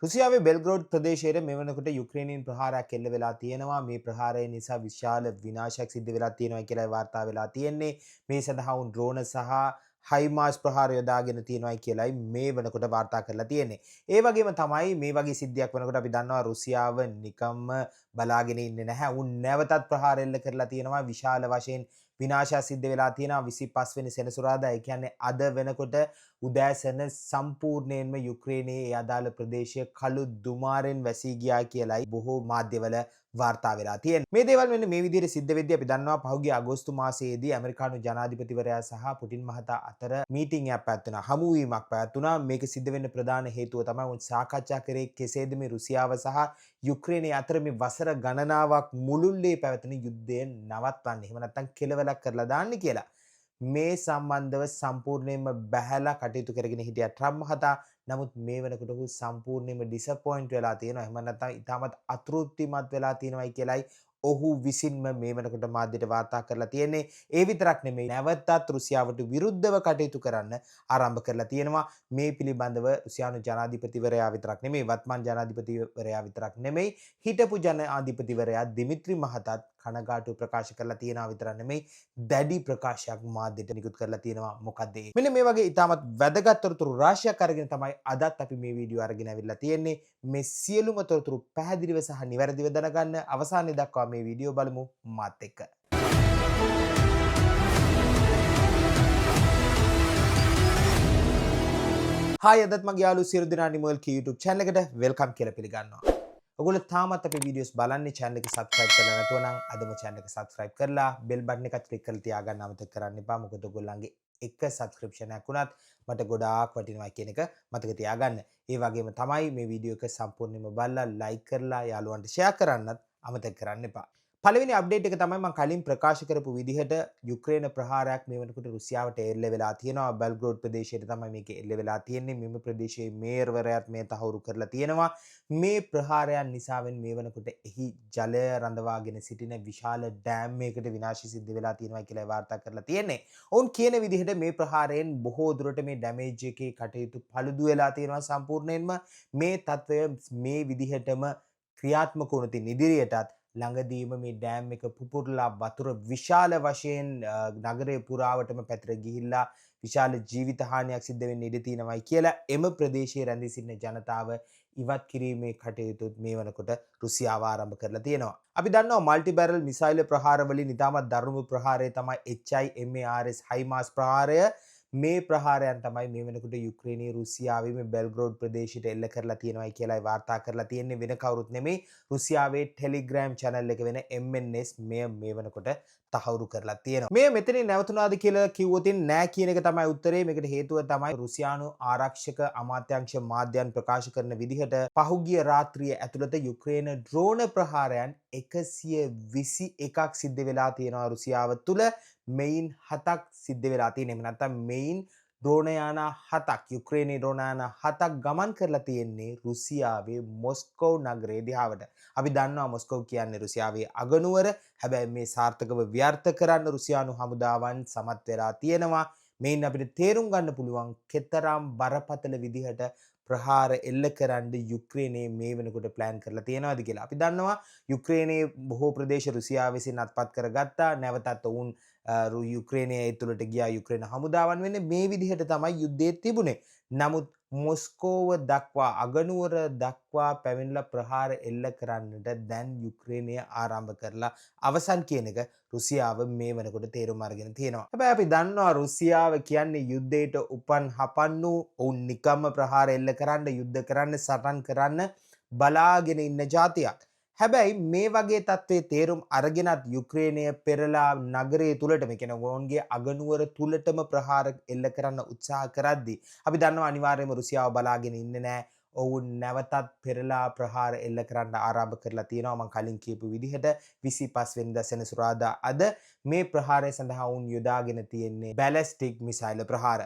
රුසියාවේ බෙල්ග්‍රෝඩ් ප්‍රදේශයේ මේ වෙනකොට යුක්‍රේනීන් ප්‍රහාරයක් එල්ල වෙලා තියෙනවා. මේ ප්‍රහාරය නිසා විශාල විනාශයක් සිද්ධ වෙලා තියෙනවා කියලා වාර්තා වෙලා තියෙන්නේ. මේ සඳහා උන් ඩ්‍රෝන සහ හයිමාස් ප්‍රහාර යොදාගෙන තියෙනවායි කියලායි මේ වෙනකොට වාර්තා කරලා තියෙන්නේ. ඒ වගේම තමයි මේ වගේ සිද්ධියක් වෙනකොට අපි දන්නවා රුසියාව නිකම්ම බලාගෙන ඉන්නේ නැහැ. උන් නැවතත් ප්‍රහාර එල්ල කරලා තියෙනවා. විශාල වශයෙන් විනාශයක් සිද්ධ වෙලා තියෙනවා 25 වෙනි සෙනසුරාදා. ඒ කියන්නේ අද වෙනකොට උදෑසන සම්පූර්ණයෙන්ම යුක්‍රේනයේ ඒ අදාළ ප්‍රදේශය කළු දුමාරෙන් වැසී ගියා කියලායි බොහෝ මාධ්‍යවල වාර්තා වෙලා තියෙන්නේ. මේ දේවල් මෙන්න මේ විදිහට සිද්ධ වෙද්දී අපි දන්නවා පහුගිය අගෝස්තු මාසයේදී ඇමරිකානු ජනාධිපතිවරයා සහ පුටින් මහතා අතර මීටින්ග් එකක් පැවැත්වුණා. හමුවීමක් පැවැත්වුණා. මේක සිද්ධ වෙන්න ප්‍රධාන හේතුව තමයි උන් සාකච්ඡා කරේ කෙසේද මේ රුසියාව සහ යුක්‍රේනය අතර මේ වසර ගණනාවක් මුළුල්ලේ පැවැත්වෙන යුද්ධය නවත්වන්න. එහෙම නැත්නම් කෙලවරක් කරලා දාන්න කියලා. මේ සම්බන්ධව සම්පූර්ණයෙන්ම බැහැලා කටයුතු කරගෙන හිටියා ට්‍රම්ප් මහතා. නමුත් මේ වෙනකොට ඔහු සම්පූර්ණයෙන්ම ඩිසපොයින්ට් වෙලා තියෙනවා. එහෙම නැත්නම් ඉතාමත් අතෘප්තිමත් වෙලා තියෙනවායි කියලායි ඔහු විසින්ම මේ වෙනකොට මාධ්‍යට වාර්තා කරලා තියෙන්නේ. ඒ විතරක් නෙමෙයි නැවතත් රුසියාවට විරුද්ධව කටයුතු කරන්න ආරම්භ කරලා තියෙනවා. මේ පිළිබඳව රුසියානු ජනාධිපතිවරයා විතරක් නෙමෙයි වත්මන් ජනාධිපතිවරයා විතරක් නෙමෙයි හිටපු ජනාධිපතිවරයා දිමිත්‍රි මහතාත් කනගාටු ප්‍රකාශ කරලා තියෙනවා විතරක් නෙමෙයි දැඩි ප්‍රකාශයක් මාධ්‍යට නිකුත් කරලා තියෙනවා. මොකද මෙන්න මේ වගේ ඉතාමත් වැදගත් තොරතුරු රාශියක් අරගෙන තමයි අදත් අපි මේ වීඩියෝ අරගෙන අවිල්ලා තියෙන්නේ. මේ සියලුම තොරතුරු පැහැදිලිව සහ නිවැරදිව දැනගන්න අවසානයේ දක්වා මේ වීඩියෝ බලමු මාත් එක්ක. හායි අදත් මගේ යාළුවෝ සියලු දෙනා නිමල් කී YouTube channel එකට වෙල්කම් කියලා පිළිගන්නවා. ඔගොල්ලෝ තාමත් අපේ වීඩියෝස් බලන්නේ channel එක subscribe කරලා නැතුව නම් අදම channel එක subscribe කරලා bell button එක click කරලා තියාගන්න අමතක කරන්න එපා. මොකද ඔයගොල්ලන්ගේ එක subscription එකක් වුණත් මට ගොඩාක් වටිනවා කියන එක මතක තියාගන්න. ඒ වගේම තමයි මේ වීඩියෝ එක සම්පූර්ණයෙන්ම බලලා like කරලා යාළුවන්ට share කරන්නත් අමතක කරන්න එපා. පළවෙනි අප්ඩේට් එක තමයි මම කලින් ප්‍රකාශ කරපු විදිහට යුක්‍රේන ප්‍රහාරයක් මේ වෙනකොට රුසියාවට එල්ල වෙලා තියෙනවා. බෙල්ග්‍රෝඩ් ප්‍රදේශයට තමයි මේක එල්ල වෙලා තියෙන්නේ. මෙම ප්‍රදේශයේ මේයර්වරයාත් මේ තහවුරු කරලා තියෙනවා. මේ ප්‍රහාරයන් නිසාවෙන් මේ වෙනකොට එහි ජලය රඳවාගෙන සිටින විශාල ඩෑම් එකකට විනාශය සිද්ධ වෙලා තියෙනවා කියලා වාර්තා කරලා තියෙන්නේ. ඔවුන් කියන විදිහට මේ ප්‍රහාරයෙන් බොහෝ දුරට මේ ඩැමේජ් එකේ කටයුතු පළුදු වෙලා තියෙනවා සම්පූර්ණයෙන්ම. මේ තත්ත්වය මේ විදිහටම ක්‍රියාත්මක වුණොත් ඉදිරියටත් ළඟදීම මේ ඩෑම් එක පුපුරලා වතුර විශාල වශයෙන් නගරය පුරාවටම පැතිර ගිහිල්ලා විශාල ජීවිත හානියක් සිද්ධ වෙන්න ඉඩ තියෙනවායි කියලා එම ප්‍රදේශයේ රැඳී සිටින ජනතාව ඉවත් කිරීමේ කටයුතු මේ වෙනකොට රුසියාව ආරම්භ කරලා තියෙනවා. අපි දන්නවා මල්ටි බැරල් මිසයිල් ප්‍රහාර වලින් ඉතාමත් දරුණු ප්‍රහාරය තමයි HIMARS හයිමාස් ප්‍රහාරය. මේ ප්‍රහාරයන් තමයි මේ වෙනකොට යුක්‍රේනයේ රුසියාවේ මේ බෙල්ග්‍රෝඩ් ප්‍රදේශයට එල්ල කරලා තියෙනවායි කියලායි වාර්තා කරලා තියෙන්නේ. වෙන කවුරුත් නෙමෙයි රුසියාවේ ටෙලිග්‍රෑම් channel එක වෙන MNS මේ වෙනකොට තහවුරු කරලා තියෙනවා. මේ මෙතනින් නැවතුණාද කියලා කිව්වොත් නෑ කියන එක තමයි උත්තරේ. මේකට හේතුව තමයි රුසියානු ආරක්ෂක අමාත්‍යාංශ මාධ්‍යයන් ප්‍රකාශ කරන විදිහට පහුගිය රාත්‍රිය ඇතුළත යුක්‍රේන ඩ්‍රෝන ප්‍රහාරයන් 121ක් සිද්ධ වෙලා තියෙනවා රුසියාව තුළ. මෙයින් 7ක් සිද්ධ වෙලා තියෙනවා. එහෙම නැත්නම් මෙයින් ඩ්‍රෝන යාන 7ක් යුක්‍රේනයේ ඩ්‍රෝන යාන 7ක් ගමන් කරලා තියෙන්නේ රුසියාවේ මොස්කෝව් නගරයේ දිහාවට. අපි දන්නවා මොස්කෝව් කියන්නේ රුසියාවේ අගනුවර. හැබැයි මේ සාර්ථකව ව්‍යර්ථ කරන්න රුසියානු හමුදාවන් සමත් වෙලා තියෙනවා. මේන් අපිට තේරුම් ගන්න පුළුවන් කෙතරම් බරපතල විදිහට ප්‍රහාර එල්ල කරන්න යුක්‍රේනයේ මේ වෙනකොට ප්ලෑන් කරලා තියෙනවාද කියලා. අපි දන්නවා යුක්‍රේනයේ බොහෝ ප්‍රදේශ රුසියාව විසින් අත්පත් කරගත්තා. නැවතත් ඔවුන් යුක්‍රේනයේ ඇතුළට ගියා. යුක්‍රේන හමුදාවන් වෙන්නේ මේ විදිහට තමයි යුද්ධය තිබුණේ. නමුත් මොස්කෝව දක්වා අගනුවර දක්වා පැමිණලා ප්‍රහාර එල්ල කරන්නට දැන් යුක්‍රේනය ආරම්භ කරලා අවසන් කියන එක රුසියාව මේ වෙනකොට තේරුම් අරගෙන තියෙනවා. හැබැයි අපි දන්නවා රුසියාව කියන්නේ යුද්ධයට උපන් හපන්නු ඔවුන් නිකම්ම ප්‍රහාර එල්ල කරන්න යුද්ධ කරන්න සටන් කරන්න බලාගෙන ඉන්න ජාතියක්. හැබැයි මේ වගේ තත්ත්වයේ තේරුම් අරගෙනත් යුක්‍රේනය පෙරලා නගරයේ තුලටම කියන ඔවුන්ගේ අගනුවර තුලටම ප්‍රහාර එල්ල කරන්න උත්සාහ කරද්දී අපි දන්නවා අනිවාර්යයෙන්ම රුසියාව බලාගෙන ඉන්නේ නැහැ. ඔවුන් නැවතත් පෙරලා ප්‍රහාර එල්ල කරන්න ආරම්භ කරලා තියෙනවා. මම කලින් කියපු විදිහට 25 වෙනිදා සෙනසුරාදා අද මේ ප්‍රහාරය සඳහා වුන් යොදාගෙන තියෙන්නේ බැලිස්ටික් මිසයිල් ප්‍රහාර.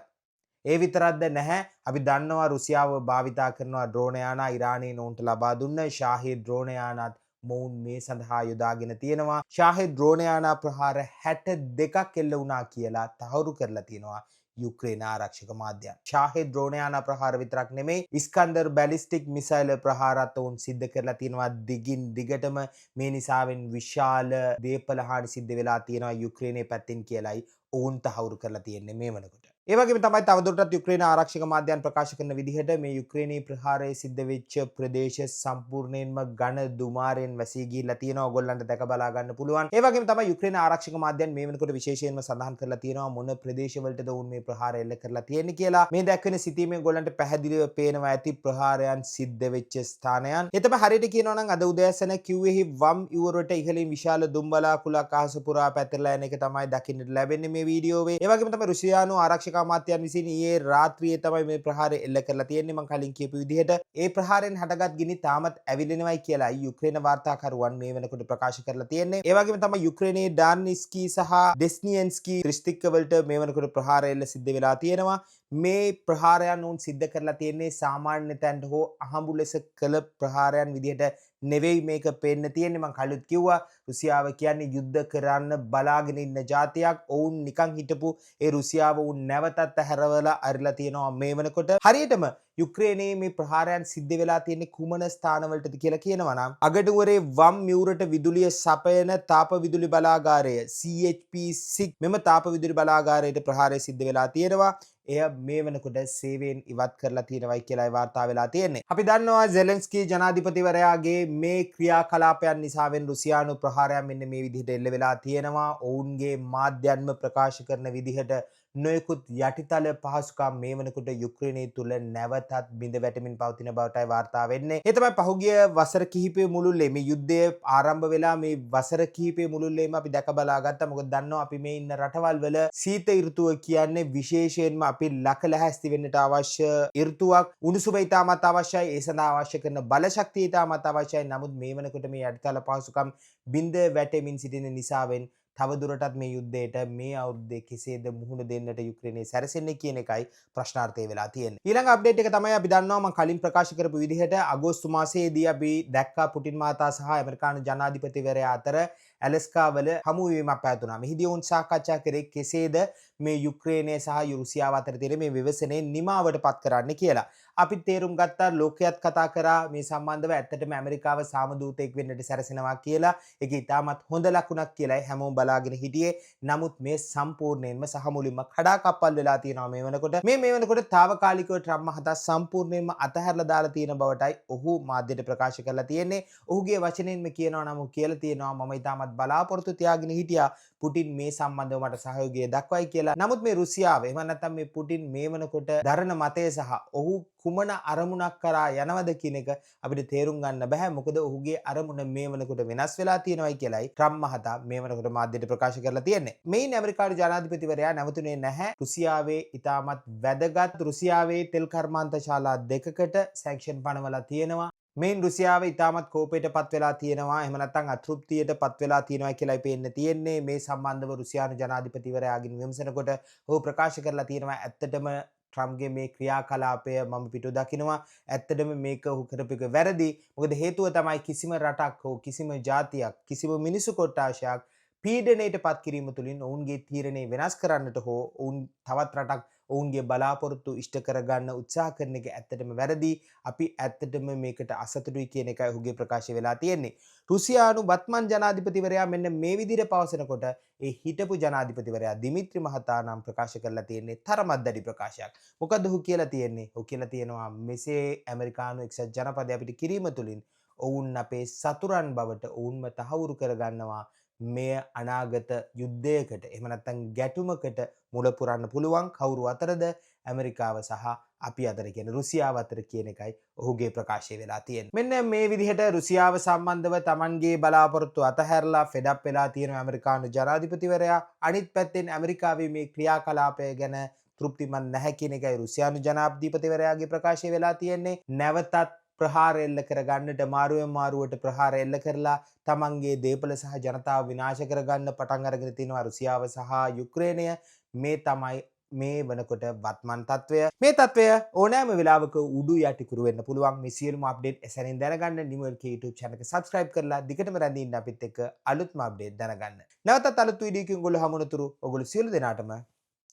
ඒ විතරක්ද නැහැ. අපි දන්නවා රුසියාව භාවිතා කරනවා ඩ්‍රෝන යාන ඉරානයේ ඔවුන්ට ලබා දුන්න ශාහීද් ඩ්‍රෝන යානත් මොවුන් මේ සඳහා යොදාගෙන තියෙනවා. ශාහීද් ඩ්‍රෝන යාන ප්‍රහාර 62ක් එල්ල වුණා කියලා තහවුරු කරලා තියෙනවා යුක්‍රේන ආරක්ෂක මාධ්‍යන්. ෂාහෙද් ඩ්‍රෝන යාන ප්‍රහාර විතරක් නෙමෙයි ඉස්කන්දර් බැලිස්ටික් මිසයිල් ප්‍රහාරات උන් සිද්ධ කරලා තියෙනවා දිගින් දිගටම. මේ නිසාවෙන් විශාල දේපල හානි සිද්ධ වෙලා තියෙනවා යුක්‍රේනයේ පැත්තෙන් කියලායි ඔවුන් තහවුරු කරලා තියෙන්නේ මේ වෙනකොට. ඒ වගේම තමයි තවදුරටත් යුක්‍රේන ආරක්ෂක මාධ්‍යන් ප්‍රකාශ කරන විදිහට මේ යුක්‍රේනයේ ප්‍රහාරය සිද්ධ වෙච්ච ප්‍රදේශ සම්පූර්ණයෙන්ම ඝන දුමාරයෙන් වැසී ගිහිල්ලා තියෙනවා. ඔයගොල්ලන්ට දැක බලා ගන්න පුළුවන්. ඒ වගේම තමයි යුක්‍රේන ආරක්ෂක මාධ්‍යන් මේ වෙනකොට විශේෂයෙන්ම සඳහන් කරලා තියෙනවා මොන ප්‍රදේශවලටද උන් මේ ප්‍රහාරය එල්ල කරලා තියෙන්නේ කියලා. මේ දැක්වෙන සිතීමෙන් ඔයගොල්ලන්ට පැහැදිලිව පේනවා ඇති ප්‍රහාරයන් සිද්ධ වෙච්ච ස්ථානයන්. ඒ තමයි හරියට කියනවා නම් අද උදෑසන කිව්වේහි වම් ඉවුරට ඉහළින් විශාල දුම්බලා කුලක් අහස පුරා පැතිරලා යන එක තමයි දකින්නට ලැබෙන්නේ මේ වීඩියෝවේ. ඒ වගේම තමයි රුසියානු ආරක්ෂක මාත්‍යන් විසින් ඊයේ රාත්‍රියේ තමයි මේ ප්‍රහාරය එල්ල කරලා තියෙන්නේ. මම කලින් කියපු විදිහට ඒ ප්‍රහාරයෙන් හටගත් ගිනි තාමත් ඇවිලෙනවයි කියලා යුක්‍රේන වාර්තාකරුවන් මේ වෙනකොට ප්‍රකාශ කරලා තියෙන්නේ. ඒ වගේම තමයි යුක්‍රේනයේ ඩාන්නිස්කී සහ ඩෙස්නියන්ස්කී දිස්ත්‍රික්කවලට මේ වෙනකොට ප්‍රහාරය එල්ල සිද්ධ වෙලා තියෙනවා. මේ ප්‍රහාරයන් උන් සිද්ධ කරලා තියෙන්නේ සාමාන්‍ය තැන්ට හෝ අහඹු ලෙස කළ ප්‍රහාරයන් විදිහට නෙවෙයි මේක පේන්න තියෙන්නේ. මම කලින් කිව්වා රුසියාව කියන්නේ යුද්ධ කරන්න බලාගෙන ඉන්න ජාතියක්. ඔවුන් නිකන් හිටපු ඒ රුසියාව උන් නැවතත් හැරවලා අරිලා තියෙනවා මේ වෙනකොට. හරියටම යුක්‍රේනයේ මේ ප්‍රහාරයන් සිද්ධ වෙලා තියෙන්නේ කුමන ස්ථානවලටද කියලා කියනවා නම් අගනුවරේ වම් මියුරට විදුලිය සපයන තාප විදුලි බලාගාරය CHP6 මෙම තාප විදුලි බලාගාරයට ප්‍රහාරය සිද්ධ වෙලා තියෙනවා. එය මේ වෙනකොට සේවයෙන් ඉවත් කරලා තියෙනවයි කියලායි වාර්තා වෙලා තියෙන්නේ. අපි දන්නවා zelensky ජනාධිපතිවරයාගේ මේ ක්‍රියාකලාපයන් නිසාවෙන් රුසියානු ප්‍රහාරයන් මෙන්න මේ විදිහට එල්ල වෙලා තියෙනවා. ඔවුන්ගේ මාධ්‍යන්ම ප්‍රකාශ කරන විදිහට නොයෙකුත් යටිතල පහසුකම් මේ වෙනකොට යුක්‍රේනයේ තුල නැවතත් බිඳ වැටෙමින් පවතින බවටයි වාර්තා වෙන්නේ. ඒ තමයි පහුගිය වසර කිහිපය මුළුල්ලේ මේ යුද්ධය ආරම්භ වෙලා මේ වසර කිහිපය මුළුල්ලේම අපි දැක බලා ගත්තා. මොකද දන්නවා අපි මේ ඉන්න රටවල් වල සීත ඍතුව කියන්නේ විශේෂයෙන්ම අපි ලක ලැහැස්ති වෙන්නට අවශ්‍ය ඍතුවක්. උණුසුම ඉතාමත් අවශ්‍යයි. ඒ සඳහා අවශ්‍ය කරන බල ශක්තිය ඉතාමත් අවශ්‍යයි. නමුත් මේ වෙනකොට මේ යටිතල පහසුකම් බිඳ වැටෙමින් සිටින නිසාවෙන් තවදුරටත් මේ යුද්ධයට මේ අවුරුද්දේ කෙසේද මුහුණ දෙන්නට යුක්‍රේනයේ සැරසෙන්නේ කියන එකයි ප්‍රශ්නාර්ථය වෙලා තියෙන්නේ. ඊළඟ අප්ඩේට් එක තමයි අපි දන්නවා මම කලින් ප්‍රකාශ කරපු විදිහට අගෝස්තු මාසයේදී අපි දැක්කා පුටින් මහතා සහ ඇමරිකානු ජනාධිපතිවරයා අතර ඇලස්කා වල හමුවීමක් පැවතුණා. මෙහිදී වුන් සාකච්ඡා කරේ කෙසේද මේ යුක්‍රේනය සහ රුසියාව අතර තියෙන මේ විවසනේ නිමාවට පත් කරන්න කියලා. අපි තේරුම් ගත්තා ලෝකයක් කතා කරා මේ සම්බන්ධව ඇත්තටම ඇමරිකාව සාමදූතෙක් වෙන්නට සැරසෙනවා කියලා. ඒක ඉතාමත් හොඳ ලකුණක් කියලායි හැමෝම බලාගෙන හිටියේ. නමුත් මේ සම්පූර්ණයෙන්ම සහ මුලින්ම කඩාකප්පල් වෙලා තියෙනවා මේ වෙනකොට. මේ වෙනකොට తాවකාලිකව ට්‍රම්ප් මහතා සම්පූර්ණයෙන්ම අතහැරලා දාලා තියෙන බවටයි ඔහු මාධ්‍යට ප්‍රකාශ කරලා තියෙන්නේ. ඔහුගේ වචනෙන්ම කියනවා නම් ඔහු කියලා තියෙනවා මම ඉතාමත් බලාපොරොත්තු තියාගෙන හිටියා පුටින් මේ සම්බන්ධව මට සහයෝගය දක්වයි කියලා. නමුත් මේ රුසියාව එහෙම නැත්නම් මේ පුටින් මේ වෙනකොට දරන මතය සහ ඔහු කුමන අරමුණක් කරා යනවද කියන එක අපිට තේරුම් ගන්න බෑ. මොකද ඔහුගේ අරමුණ මේ වෙනකොට වෙනස් වෙලා තියෙනවයි කියලායි ට්‍රම්ප් මහතා මේ වෙනකොට මාධ්‍යට ප්‍රකාශ කරලා තියෙන්නේ. මේන් ඇමරිකානු ජනාධිපතිවරයා නැවතුනේ නැහැ. රුසියාවේ ඉතාමත් වැදගත් රුසියාවේ තෙල් කර්මාන්ත ශාලා දෙකකට සැන්ක්ෂන් පනවලා තියෙනවා. මේන් රුසියාව ඉතාමත් කෝපයට පත් වෙලා තියෙනවා. එහෙම නැත්නම් අතෘප්තියට පත් වෙලා තියෙනවා කියලායි පේන්න තියෙන්නේ. මේ සම්බන්ධව රුසියානු ජනාධිපතිවරයාගෙන් විමසනකොට ඔහු ප්‍රකාශ කරලා තියෙනවා ඇත්තටම ට්‍රම්ප්ගේ මේ ක්‍රියාකලාපය මම පිටු දකිනවා. ඇත්තටම මේක ඔහු කරපු එක වැරදි. මොකද හේතුව තමයි කිසිම රටක් හෝ කිසිම ජාතියක් කිසිම මිනිසු කොට්ටාශයක් පීඩනයට පත් කිරීම තුළින් ඔවුන්ගේ තීරණය වෙනස් කරන්නට හෝ ඔවුන් තවත් රටක් ඔවුන්ගේ බලාපොරොත්තු ඉෂ්ට කරගන්න උත්සාහ කරන එක ඇත්තටම වැරදි. අපි ඇත්තටම මේකට අසතුටුයි කියන එකයි ඔහුගේ ප්‍රකාශය වෙලා තියෙන්නේ. රුසියානු වත්මන් ජනාධිපතිවරයා මෙන්න මේ විදිහට පවසනකොට ඒ හිටපු ජනාධිපතිවරයා දිමිත්‍රි මහතා නම් ප්‍රකාශ කරලා තියෙන්නේ තරමක් දැඩි ප්‍රකාශයක්. මොකද ඔහු කියලා තියෙන්නේ? ඔහු කියලා තියෙනවා මෙසේ ඇමරිකානු එක්සත් ජනපදය අපිට කිරීම තුළින් ඔවුන් අපේ සතුරන් බවට ඔවුන්ම තහවුරු කරගන්නවා. මේ අනාගත යුද්ධයකට එහෙම නැත්නම් ගැටුමකට මුල පුරන්න පුළුවන් කවුරු අතරද? ඇමරිකාව සහ අපි අතර කියන රුසියාව අතර කියන එකයි ඔහුගේ ප්‍රකාශය වෙලා තියෙන්නේ. මෙන්න මේ විදිහට රුසියාව සම්බන්ධව Tamanගේ බලාපොරොත්තු අතහැරලා ෆෙඩප් වෙලා තියෙන ඇමරිකානු ජනාධිපතිවරයා අනිත් පැත්තෙන් ඇමරිකාවේ මේ ක්‍රියාකලාපය ගැන තෘප්තිමත් නැහැ කියන එකයි රුසියානු ජනාධිපතිවරයාගේ ප්‍රකාශය වෙලා තියෙන්නේ. නැවතත් ප්‍රහාර එල්ල කරගන්නට මාරුවෙන් මාරුවට ප්‍රහාර එල්ල කරලා තමන්ගේ දේපල සහ ජනතාව විනාශ කරගන්න පටන් අරගෙන තිනවා රුසියාව සහ යුක්‍රේනය. මේ තමයි මේ වෙනකොට වත්මන් තත්වය. මේ තත්වය ඕනෑම වෙලාවක උඩු යටිකුරු වෙන්න පුළුවන්. මේ සියලුම අප්ඩේට් එසැනින් දැනගන්න නිමල්ක YouTube channel එක subscribe කරලා දිගටම රැඳී ඉන්න අපිත් එක්ක අලුත්ම අප්ඩේට් දැනගන්න. නැවතත් අලුත් වීඩියෝකින් ඔයගොල්ලෝ හමුනතුරු ඔයගොල්ලෝ සියලු දෙනාටම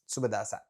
සුබ දවසක්.